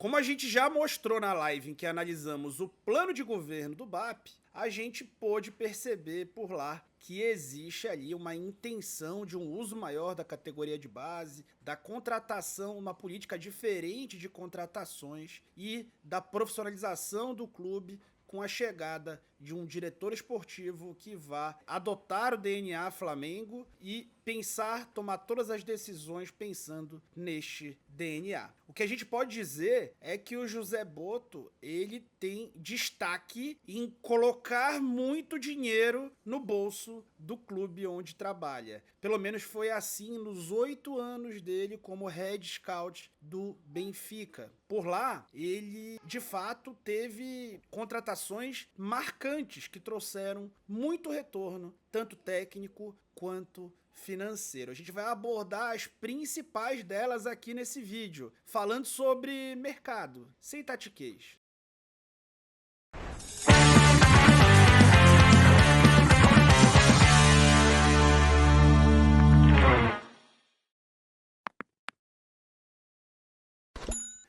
Como a gente já mostrou na live em que analisamos o plano de governo do BAP, a gente pôde perceber por lá que existe ali uma intenção de um uso maior da categoria de base, da contratação, uma política diferente de contratações e da profissionalização do clube com a chegada de um diretor esportivo que vá adotar o DNA Flamengo e tomar todas as decisões pensando neste DNA. O que a gente pode dizer é que o José Botto, ele tem destaque em colocar muito dinheiro no bolso do clube onde trabalha. Pelo menos foi assim nos 8 anos dele como head scout do Benfica. Por lá, ele de fato teve contratações marcantes que trouxeram muito retorno, tanto técnico quanto financeiro. A gente vai abordar as principais delas aqui nesse vídeo, falando sobre mercado, sem tatiquês.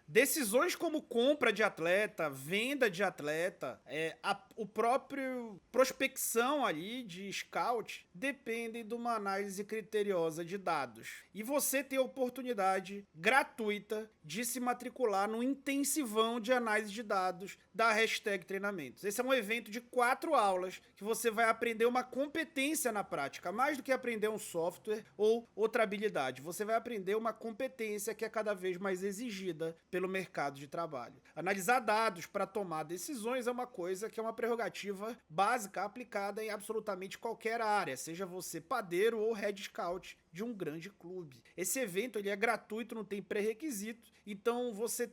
Decisões como compra de atleta, venda de atleta, o próprio prospecção ali de scout dependem de uma análise criteriosa de dados. E você tem a oportunidade gratuita de se matricular no intensivão de análise de dados da Hashtag Treinamentos. Esse é um evento de 4 aulas que você vai aprender uma competência na prática, mais do que aprender um software ou outra habilidade. Você vai aprender uma competência que é cada vez mais exigida pelo mercado de trabalho. Analisar dados para tomar decisões é uma coisa que é uma prerrogativa básica aplicada em absolutamente qualquer área, seja você padeiro ou head scout de um grande clube. Esse evento ele é gratuito, não tem pré-requisito, então você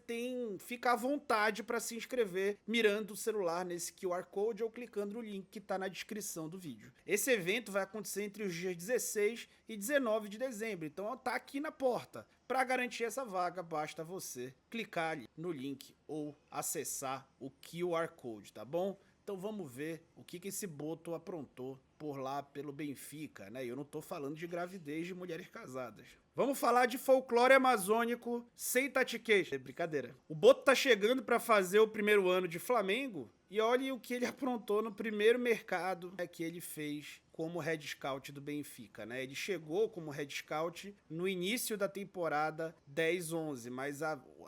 fica à vontade para se inscrever mirando o celular nesse QR Code ou clicando no link que está na descrição do vídeo. Esse evento vai acontecer entre os dias 16 e 19 de dezembro, então tá aqui na porta. Para garantir essa vaga, basta você clicar ali no link ou acessar o QR Code, tá bom? Então vamos ver o que esse Botto aprontou por lá pelo Benfica, né? Eu não tô falando de gravidez de mulheres casadas. Vamos falar de folclore amazônico sem tatiquês. É brincadeira. O Botto tá chegando para fazer o primeiro ano de Flamengo e olha o que ele aprontou no primeiro mercado que ele fez como head scout do Benfica, né? Ele chegou como head scout no início da temporada 10-11, mas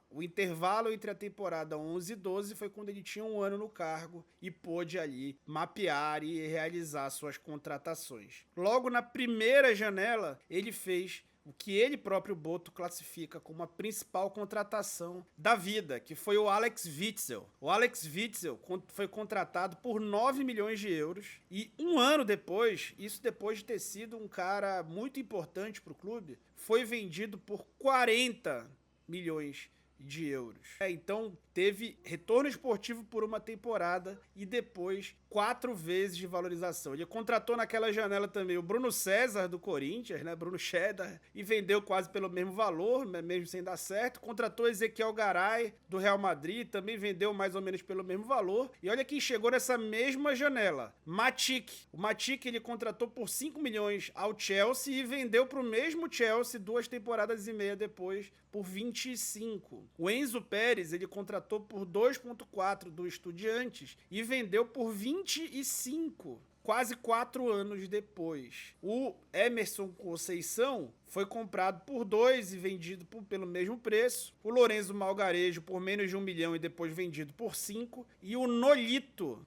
o intervalo entre a temporada 11 e 12 foi quando ele tinha um ano no cargo e pôde ali mapear e realizar suas contratações. Logo na primeira janela, ele fez o que ele próprio Botto classifica como a principal contratação da vida, que foi o Alex Witsel. O Alex Witsel foi contratado por 9 milhões de euros e um ano depois, isso depois de ter sido um cara muito importante para o clube, foi vendido por 40 milhões de euros. Então teve retorno esportivo por uma temporada e depois 4 vezes de valorização. Ele contratou naquela janela também o Bruno César do Corinthians, né? Bruno Cheddar, e vendeu quase pelo mesmo valor, mesmo sem dar certo. Contratou Ezequiel Garay do Real Madrid, também vendeu mais ou menos pelo mesmo valor. E olha quem chegou nessa mesma janela, Matic. O Matic ele contratou por 5 milhões ao Chelsea e vendeu para o mesmo Chelsea 2 temporadas e meia depois por 25. O Enzo Pérez ele contratou por 2,4 do Estudiantes e vendeu por 25, quase 4 anos depois. O Emerson Conceição foi comprado por 2 e vendido pelo mesmo preço. O Lorenzo Malgarejo por menos de 1 milhão e depois vendido por 5. E o Nolito,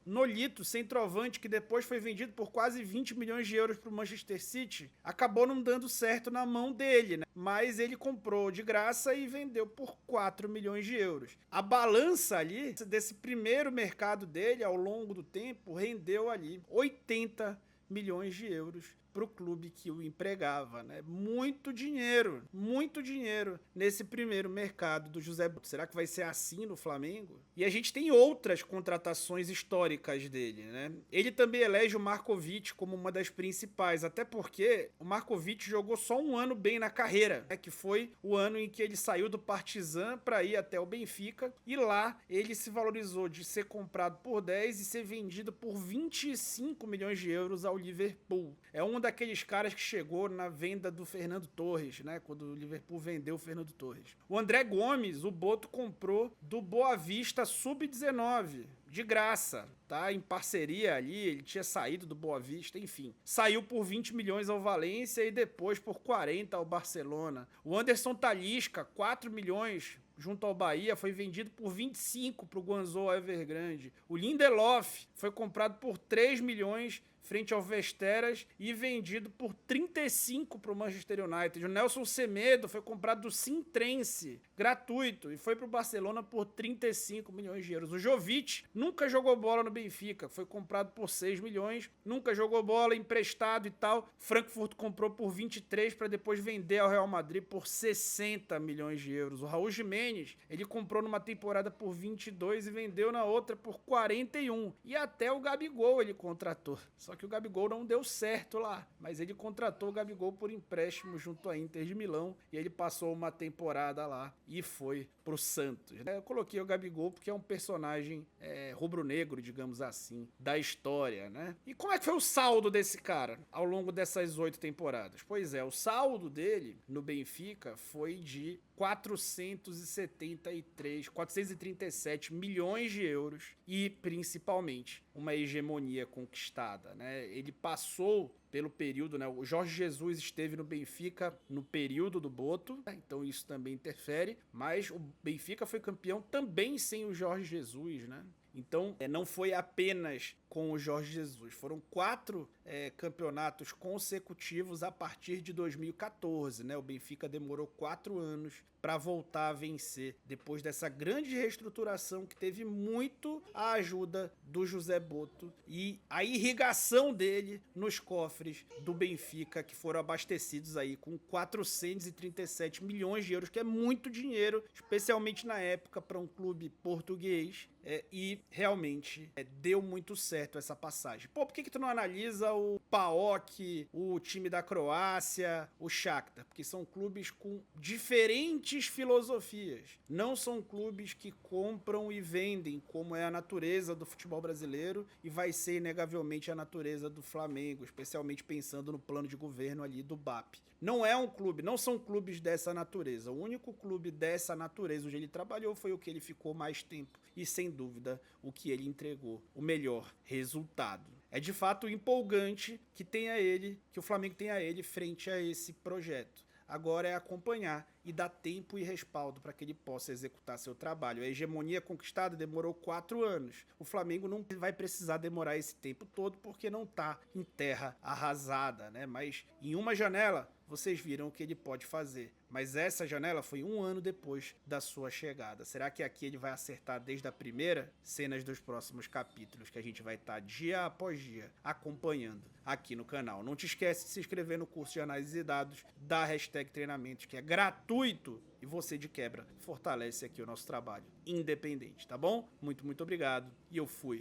centroavante, que depois foi vendido por quase 20 milhões de euros para o Manchester City, acabou não dando certo na mão dele, né? Mas ele comprou de graça e vendeu por 4 milhões de euros. A balança ali, desse primeiro mercado dele, ao longo do tempo, rendeu ali 80 milhões de euros para o clube que o empregava, né? Muito dinheiro nesse primeiro mercado do José Botto. Será que vai ser assim no Flamengo? E a gente tem outras contratações históricas dele, né? Ele também elege o Markovic como uma das principais, até porque o Markovic jogou só um ano bem na carreira, né? Que foi o ano em que ele saiu do Partizan para ir até o Benfica, e lá ele se valorizou de ser comprado por 10 e ser vendido por 25 milhões de euros ao Liverpool. É uma daqueles caras que chegou na venda do Fernando Torres, né? Quando o Liverpool vendeu o Fernando Torres. O André Gomes, o Boto comprou do Boa Vista Sub-19, de graça, tá? Em parceria ali, ele tinha saído do Boa Vista, enfim. Saiu por 20 milhões ao Valência e depois por 40 ao Barcelona. O Anderson Talisca, 4 milhões junto ao Bahia, foi vendido por 25 para o Guangzhou Evergrande. O Lindelof foi comprado por 3 milhões frente ao Vesteras e vendido por 35 para o Manchester United. O Nelson Semedo foi comprado do Sintrense, gratuito, e foi para o Barcelona por 35 milhões de euros. O Jovic nunca jogou bola no Benfica, foi comprado por 6 milhões, nunca jogou bola, emprestado e tal. Frankfurt comprou por 23 para depois vender ao Real Madrid por 60 milhões de euros. O Raul Jimenez, ele comprou numa temporada por 22 e vendeu na outra por 41. E até o Gabigol ele contratou. Só que o Gabigol não deu certo lá, mas ele contratou o Gabigol por empréstimo junto à Inter de Milão e ele passou uma temporada lá e foi pro Santos. Eu coloquei o Gabigol porque é um personagem rubro-negro, digamos assim, da história, né? E como é que foi o saldo desse cara ao longo dessas 8 temporadas? Pois é, o saldo dele no Benfica foi de 437 milhões de euros e, principalmente, uma hegemonia conquistada, né? Ele passou pelo período, né? O Jorge Jesus esteve no Benfica no período do Boto, então isso também interfere, mas o Benfica foi campeão também sem o Jorge Jesus, né? Então, não foi apenas com o Jorge Jesus. Foram 4 campeonatos consecutivos a partir de 2014, né? O Benfica demorou 4 anos para voltar a vencer, depois dessa grande reestruturação que teve muito a ajuda do José Boto e a irrigação dele nos cofres do Benfica, que foram abastecidos aí com 437 milhões de euros, que é muito dinheiro, especialmente na época para um clube português. E realmente deu muito certo essa passagem. Pô, por que tu não analisa o PAOK, o time da Croácia, o Shakhtar? Porque são clubes com diferentes filosofias. Não são clubes que compram e vendem, como é a natureza do futebol brasileiro e vai ser inegavelmente a natureza do Flamengo, especialmente pensando no plano de governo ali do BAP. Não é um clube, não são clubes dessa natureza. O único clube dessa natureza onde ele trabalhou foi o que ele ficou mais tempo e, sem dúvida, o que ele entregou o melhor resultado. É de fato empolgante que o Flamengo tenha ele frente a esse projeto. Agora é acompanhar e dar tempo e respaldo para que ele possa executar seu trabalho. A hegemonia conquistada demorou 4 anos. O Flamengo não vai precisar demorar esse tempo todo porque não está em terra arrasada, né? Mas em uma janela vocês viram o que ele pode fazer. Mas essa janela foi 1 ano depois da sua chegada. Será que aqui ele vai acertar desde a primeira? Cenas dos próximos capítulos que a gente vai estar dia após dia acompanhando aqui no canal. Não te esquece de se inscrever no curso de análise de dados da hashtag treinamentos, que é gratuito e você de quebra fortalece aqui o nosso trabalho independente, tá bom? Muito obrigado e eu fui.